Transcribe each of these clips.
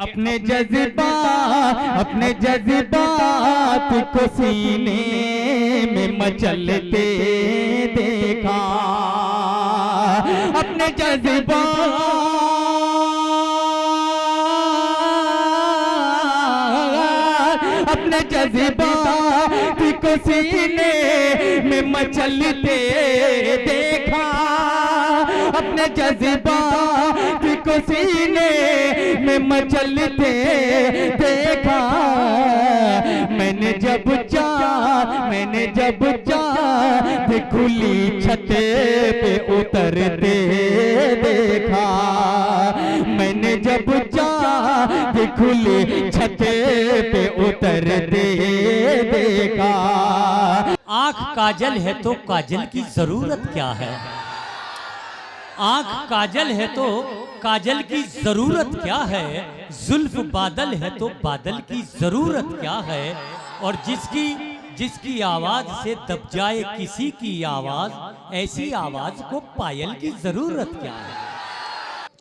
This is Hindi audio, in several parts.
अपने जज्बात को सीने में मचलते देखा, अपने जज्बात को सीने में मचलते देखा, अपने जज्बात को सीने में मचलते देखा। मैंने जब चाँद खुली छत पे उतरते देखा, मैंने जब चाँद खुली छत पे उतरते देखा। आँख काजल है तो काजल की जरूरत क्या है, आँख काजल है तो काजल की जरूरत क्या है, जुल्फ बादल है तो बादल की जरूरत क्या है। और जिसकी आवाज से दब जाए किसी की आवाज, ऐसी आवाज को पायल की जरूरत क्या है।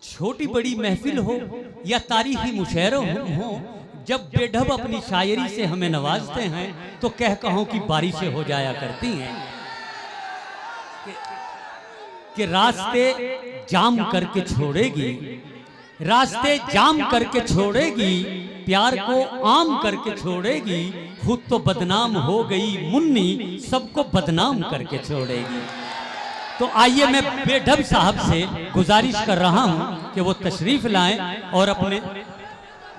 छोटी बड़ी महफिल हो या तारीखी मुशायरे हो, जब बेढब अपनी शायरी से हमें नवाजते हैं तो कह कहो कि बारिशें हो जाया करती हैं कि रास्ते जाम करके छोड़ेगी, रास्ते जाम करके छोड़ेगी, प्यार को आम करके छोड़ेगी। खुद तो बदनाम हो गई मुन्नी, सबको बदनाम करके छोड़ेगी। तो आइए मैं बेढब साहब से गुजारिश कर रहा हूं कि वो तशरीफ लाएं और अपने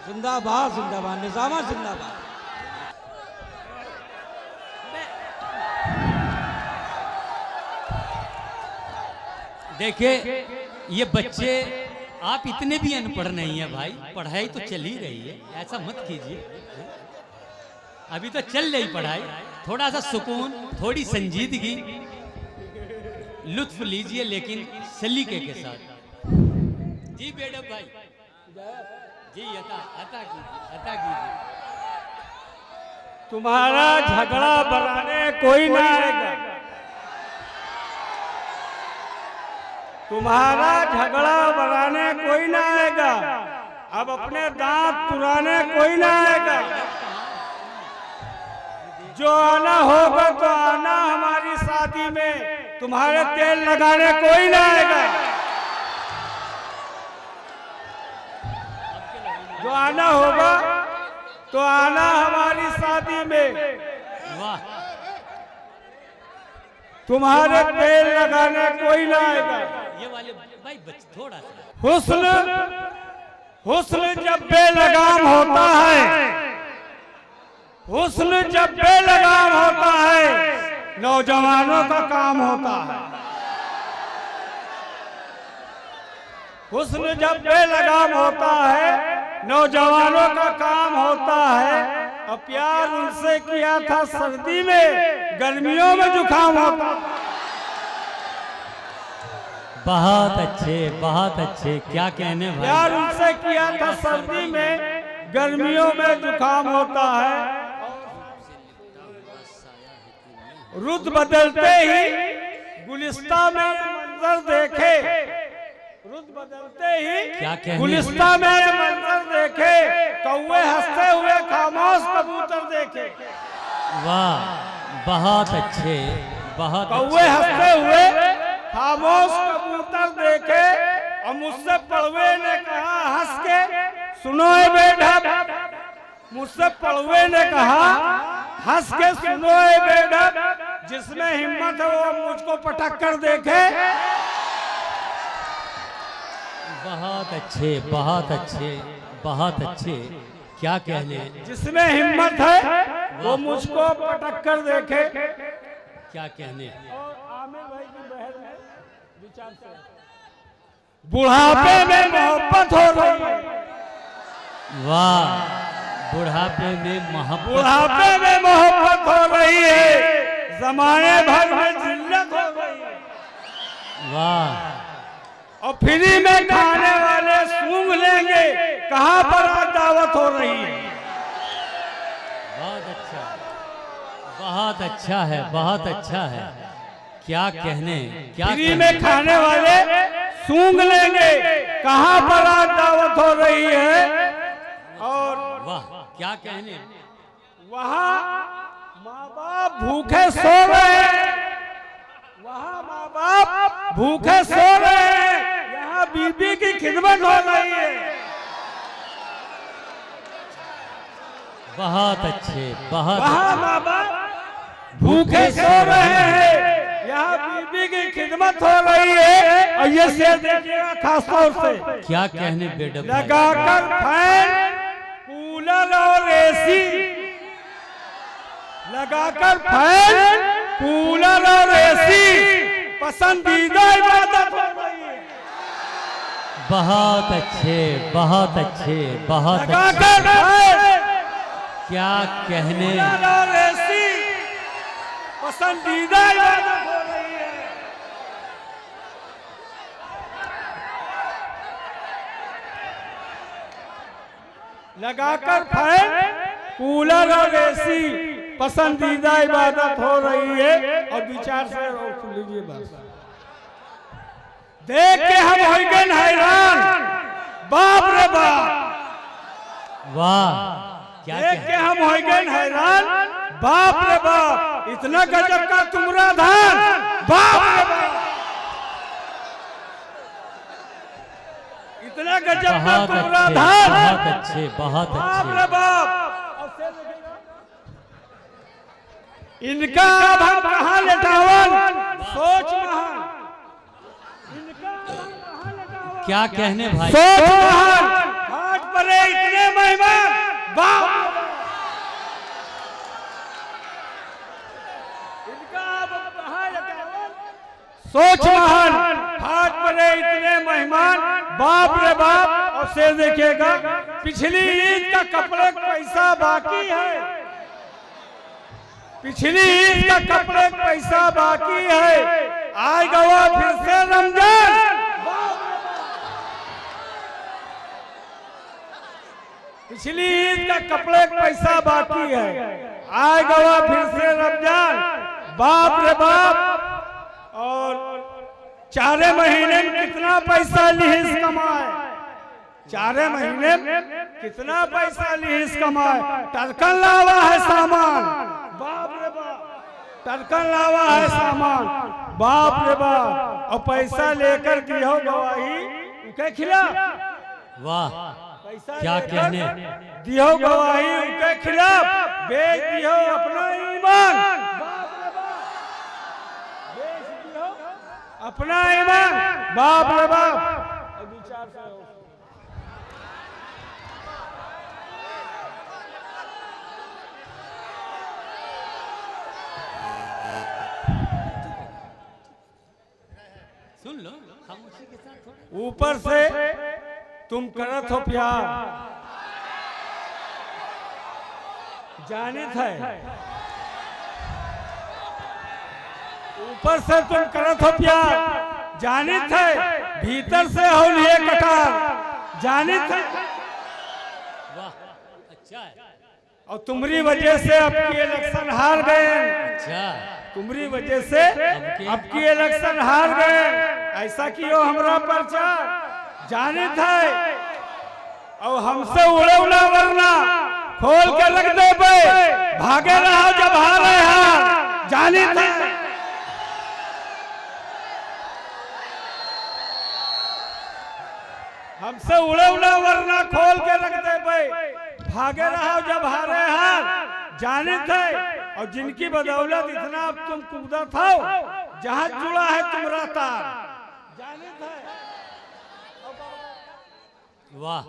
जिंदाबाद जिंदाबाद निजामा जिंदाबाद। देखिए ये बच्चे, आप इतने भी अनपढ़ नहीं है भाई, पढ़ाई तो चल ही रही है, ऐसा मत कीजिए, अभी तो चल रही पढ़ाई। थोड़ा सा सुकून, थोड़ी संजीदगी, लुत्फ लीजिए लेकिन सलीके के साथ। जी बेडब भाई जी अता कीजिए। तुम्हारा झगड़ा बनाने कोई ना आएगा, तुम्हारा झगड़ा बनाने कोई ना आएगा, अब अपने दांत तुराने कोई ना आएगा। जो आना होगा तो आना हमारी शादी में, तुम्हारे तेल लगाने कोई ना आएगा। जो आना होगा तो आना हमारी शादी में, वाह, तुम्हारे तेल लगाने कोई ना आएगा। ये वाले भाई थोड़ा सा हुस्न जब बेलगाम होता है, हुस्न जब बेलगाम होता है, नौजवानों का काम होता है। हुस्न जब बेलगाम होता है, नौजवानों का काम होता है। और प्यार उनसे किया था सर्दी में, गर्मियों में जुकाम होता। बहुत अच्छे, क्या कहने भाई। प्यार उनसे किया था सर्दी में, गर्मियों में जुकाम होता है। रुत बदलते ही गुलिस्ता में मंजर देखे, रुत बदलते ही गुलिस्ता में मंजर देखे, कौवे हंसते हुए खामोश कबूतर देखे। वाह, बहुत अच्छे, बहुत कौवे हंसते हुए खामोश कबूतर देखे। और मुझसे पड़वे ने कहा हंस के, सुनो ए बेढब, मुझसे पड़वे ने कहा हंस के, सुनो ए बेढब, जिसमें हिम्मत है वो मुझको पटक कर देखे। बहुत अच्छे, क्या कहने। जिसमें हिम्मत है वो मुझको पटक कर देखे। क्या कहने। आमिर भाई की बहन है, विचार से बुढ़ापे में मोहब्बत हो रही है। वाह, बुढ़ापे में मोहब्बत हो रही है, जमाने भर में जिल्लत हो रही है। वाह, और फ्री में खाने वाले सूंघ लेंगे, कहाँ पर आज दावत हो रही है। बहुत अच्छा है, क्या कहने। फ्री में खाने वाले सूंघ लेंगे, कहाँ पर आज दावत हो रही है। क्या कहने? वहाँ माँ बाप भूखे सो रहे हैं, वहाँ माँ बाप भूखे सो रहे हैं, यहाँ बीबी की खिदमत हो रही है। बहुत अच्छे, बहुत वहाँ अच्छे। माँ बाप भूखे सो रहे हैं, यहाँ बीबी की खिदमत हो रही है। और ये शेर देखिएगा खास तौर से, क्या कहने बेडम भाई? लगाकर फैन कूलर और एसी, लगाकर फैन कूलर और एसी पसंदीदा इबादत हो रही है। बहुत अच्छे, बहुत अच्छे, बहुत अच्छे। लगाकर फैन क्या कहने? कूलर और एसी पसंदीदा इबादत हो रही है। लगाकर फैन कूलर और एसी पसंदीदा इबादत हो रही है। और विचार से सुन लीजिए बस, देख के हम हो गए हैरान, बाप रे बाप। वाह, क्या देख के कहने? हम हो गए हैरान, बाप रे बाप। इतना गजब का तुमरा धान, बाप रे बाप। इतना गजब का बहुत तुमरा अच्छे, धान, बहुत अच्छे, बहुत बाप रे अच्छे। बाप। इनका अब हम कहाँ लेटावन, सोच महान। इनका अब हम कहाँ लेटावन, क्या कहने भाई? सोच महान। घाट पर इतने मेहमान, बाप। इनका अब हम कहाँ लेटावन, सोच महान। घाट पर इतने मेहमान, बाप रे बाप। और शेर देखिएगा, पिछली ईद का कपड़े का पैसा बाकी है, पिछली ईद का कपड़े का पैसा बाकी है, आए गवा फिर से रमजान। पिछली ईद का कपड़े का पैसा बाकी है, आए गवा फिर से रमजान, बाप रे बाप। और 4 महीने में कितना पैसा लिहिस कमाए, 4 महीने में कितना पैसा लिहिस कमाए। टरकन लावा है सामान, बाप रे बाप। टरकन लावा है सामान, बाप रे बाप। और पैसा लेकर दियो गवाही उनके खिलाफ, वाह, पैसा क्या लेकर कहने? दियो गवाही उनके खिलाफ, बेच दियो अपना ईमान, बाप रे बाप। बेच दियो अपना ईमान, बाप रे बाप। और विचार से सुन लो, खामोशी के साथ थोड़ा। ऊपर से तुम करत हो प्यार, जानित है। ऊपर से तुम करत हो प्यार, जानित है। भीतर से हो लिए कटार, जानित है। वाह, अच्छा है। और तुम्हारी वजह से अब की इलेक्शन हार गए, अच्छा, तुम्हारी वजह से अब की इलेक्शन हार गए। ऐसा कियो हमरा प्रचार, जानित है। और हमसे उड़े उड़ा वरना खोल के रख दे पे, भागे रहो जब हारे हार, जानित है। हमसे उड़े उड़ा वरना खोल के रख दे पे, भागे रहो जब हारे हार, जानित है। और जिनकी बदौलत इतना अब तुम कूदा था, जहां जुड़ा है तुम्हारा तार, जानित है। वाह,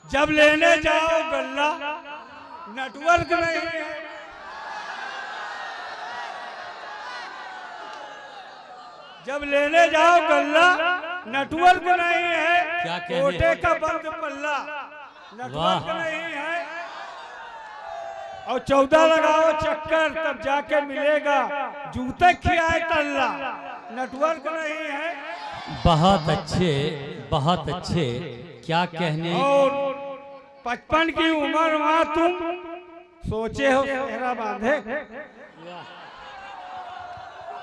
जब लेने जाओ गल्ला, नेटवर्क नहीं है। जब लेने जाओ गल्ला, नेटवर्क नहीं है। क्या कहने? कोटे का बंद पल्ला, नेटवर्क वाह। नहीं है। और 14 लगाओ चक्कर, तब जाके मिलेगा जूते खियाए तल्ला, नेटवर्क नहीं है। बहुत अच्छे, बहुत अच्छे। क्या कहने? और 55 की उम्र में तुम सोचे हो सेहरा बांधे,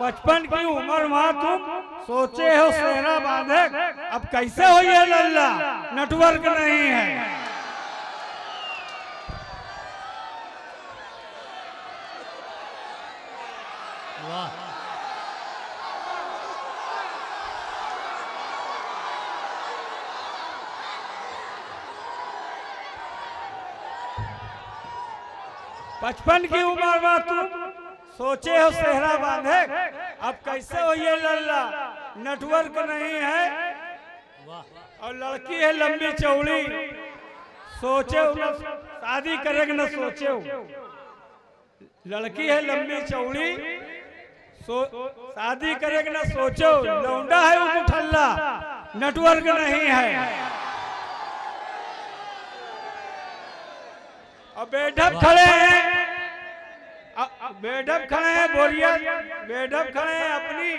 55 की उम्र में तुम सोचे हो सेहरा बांधे। अब कैसे हो ये लल्ला, नेटवर्क नहीं है। 55 की उम्र में तुम सोचे हो सेहरा बांधे, अब कैसे हो ये लल्ला, नेटवर्क नहीं है और लड़की है लंबी चौड़ी, सोचे हो ना शादी करेंगे ना सोचे हो, लड़की है लंबी चौड़ी शादी करेंगे ना सोचो, लौंडा है वो ठल्ला, नेटवर्क नहीं है। अब बेढप खड़े हैं, बेढप खड़े हैं, बोलिए बेढप खड़े हैं अपनी।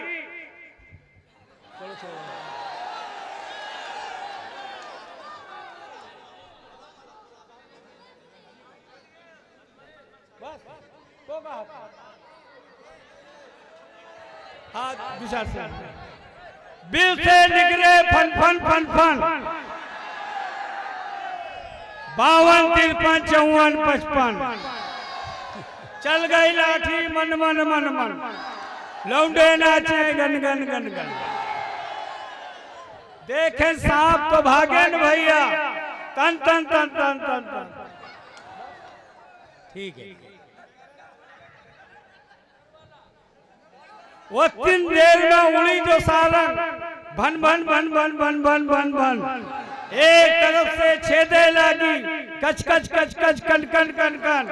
हाथ दूसरा से बिल से निकले फन फन फन फन, 52 53 54 55, चल गई लाठी मन मन मन मन, लौंडे नाचे गन गन गन गन, देखें सांप तो भागे न भैया, तन तन तन तन तन तन। ठीक है। वो 3 देर में उड़ी जो सारंग, भन भन भन भन भन भन भन भन, एक तरफ से छेदे लगी, कच कच कच कच कन कन कन कन,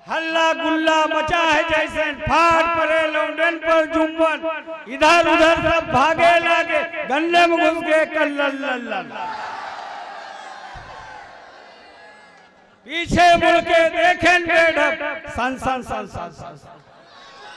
हल्ला गुल्ला मचा है जैसे, फाट पड़े लौंडन पर जुम्मन, इधर उधर सब भागे लगे, गन्ने में घुस गए कल्लल, पीछे मुड़ के देखें बेढप, सन सन सन सन सन।